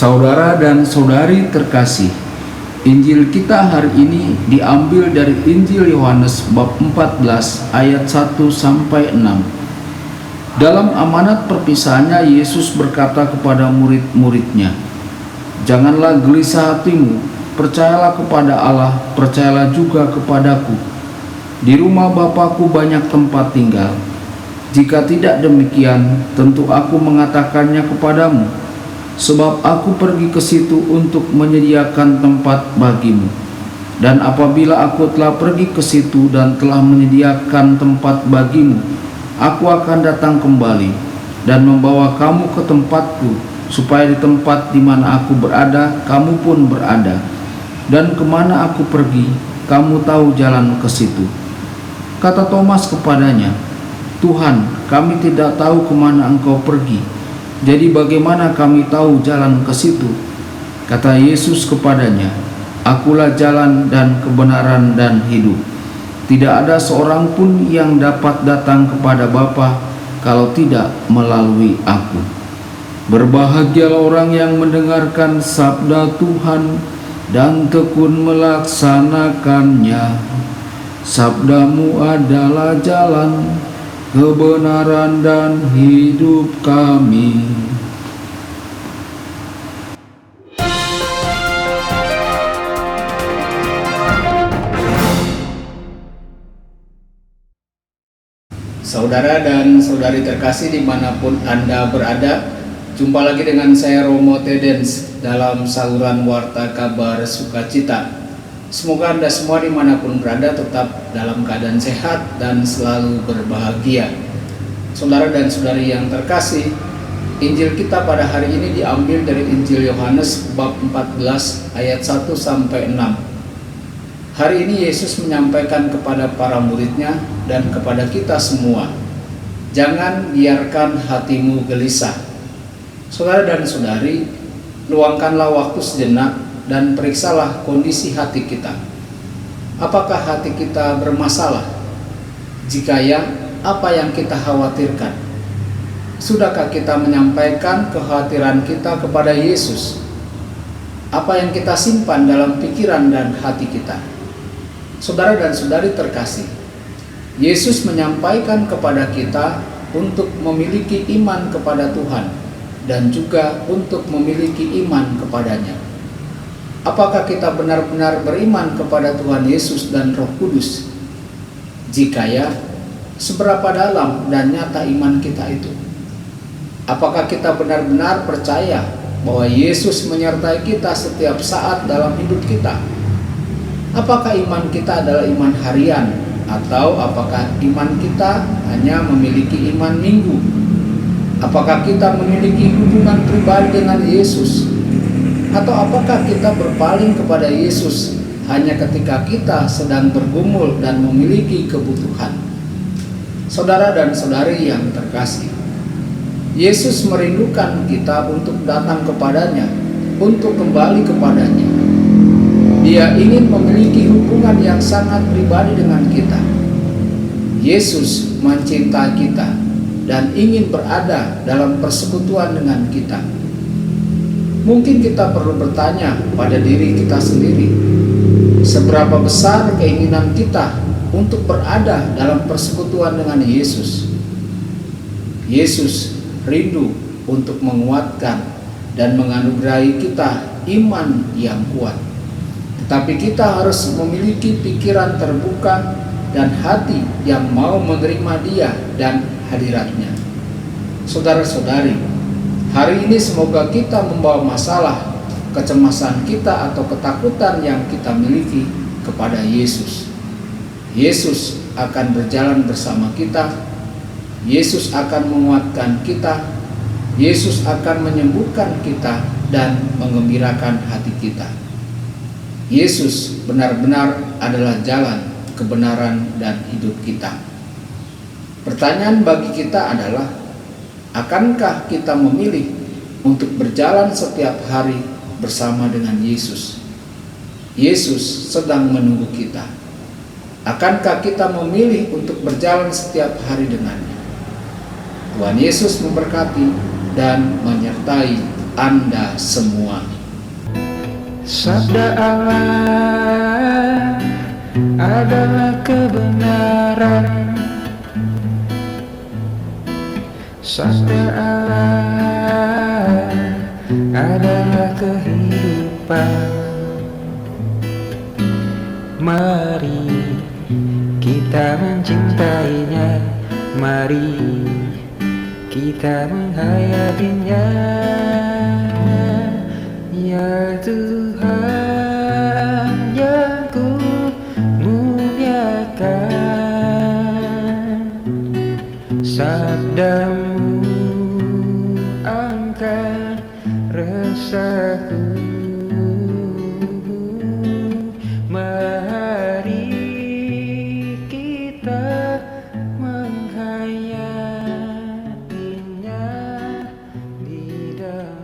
Saudara dan saudari terkasih, Injil kita hari ini diambil dari Injil Yohanes bab 14 ayat 1 sampai 6. Dalam amanat perpisahannya, Yesus berkata kepada murid-muridnya, "Janganlah gelisah hatimu, percayalah kepada Allah, percayalah juga kepadaku. Di rumah Bapa-Ku banyak tempat tinggal. Jika tidak demikian, tentu Aku mengatakannya kepadamu. Sebab Aku pergi ke situ untuk menyediakan tempat bagimu. Dan apabila Aku telah pergi ke situ dan telah menyediakan tempat bagimu, Aku akan datang kembali dan membawa kamu ke tempatku, supaya di tempat di mana Aku berada, kamu pun berada. Dan kemana Aku pergi, kamu tahu jalan ke situ." Kata Thomas kepadanya, "Tuhan, kami tidak tahu kemana Engkau pergi. Jadi bagaimana kami tahu jalan ke situ?" Kata Yesus kepadanya, "Akulah jalan dan kebenaran dan hidup. Tidak ada seorang pun yang dapat datang kepada Bapa kalau tidak melalui Aku. Berbahagialah orang yang mendengarkan sabda Tuhan dan tekun melaksanakannya. Sabdamu adalah jalan, kebenaran dan hidup kami." Saudara dan saudari terkasih dimanapun Anda berada, jumpa lagi dengan saya Romo Tedens dalam saluran Warta Kabar Sukacita. Semoga Anda semua dimanapun berada tetap dalam keadaan sehat dan selalu berbahagia. Saudara dan saudari yang terkasih, Injil kita pada hari ini diambil dari Injil Yohanes bab 14 ayat 1 sampai 6. Hari ini Yesus menyampaikan kepada para muridnya dan kepada kita semua, "Jangan biarkan hatimu gelisah." Saudara dan saudari, luangkanlah waktu sejenak dan periksalah kondisi hati kita. Apakah hati kita bermasalah? Jika ya, apa yang kita khawatirkan? Sudahkah kita menyampaikan kekhawatiran kita kepada Yesus? Apa yang kita simpan dalam pikiran dan hati kita? Saudara dan saudari terkasih, Yesus menyampaikan kepada kita untuk memiliki iman kepada Tuhan dan juga untuk memiliki iman kepadanya. Apakah kita benar-benar beriman kepada Tuhan Yesus dan Roh Kudus? Jika ya, seberapa dalam dan nyata iman kita itu? Apakah kita benar-benar percaya bahwa Yesus menyertai kita setiap saat dalam hidup kita? Apakah iman kita adalah iman harian, atau apakah iman kita hanya memiliki iman minggu? Apakah kita memiliki hubungan pribadi dengan Yesus? Atau apakah kita berpaling kepada Yesus hanya ketika kita sedang bergumul dan memiliki kebutuhan? Saudara dan saudari yang terkasih, Yesus merindukan kita untuk datang kepadanya, untuk kembali kepadanya. Dia ingin memiliki hubungan yang sangat pribadi dengan kita. Yesus mencintai kita dan ingin berada dalam persekutuan dengan kita. Mungkin kita perlu bertanya pada diri kita sendiri, seberapa besar keinginan kita untuk berada dalam persekutuan dengan Yesus? Yesus rindu untuk menguatkan dan menganugerahi kita iman yang kuat. Tetapi kita harus memiliki pikiran terbuka dan hati yang mau menerima Dia dan hadiratnya. Saudara-saudari, hari ini semoga kita membawa masalah, kecemasan kita atau ketakutan yang kita miliki kepada Yesus. Yesus akan berjalan bersama kita. Yesus akan menguatkan kita. Yesus akan menyembuhkan kita dan menggembirakan hati kita. Yesus benar-benar adalah jalan, kebenaran, dan hidup kita. Pertanyaan bagi kita adalah, akankah kita memilih untuk berjalan setiap hari bersama dengan Yesus? Yesus sedang menunggu kita. Akankah kita memilih untuk berjalan setiap hari dengannya? Tuhan Yesus memberkati dan menyertai Anda semua. Sabda Allah adalah kebenaran. Sabda Allah adalah kehidupan. Mari kita mencintainya, mari kita menghayatinya. Ya Tuhan yang ku muliakan, sabdamu angkat resahku. Mari kita menghayatinya di dalam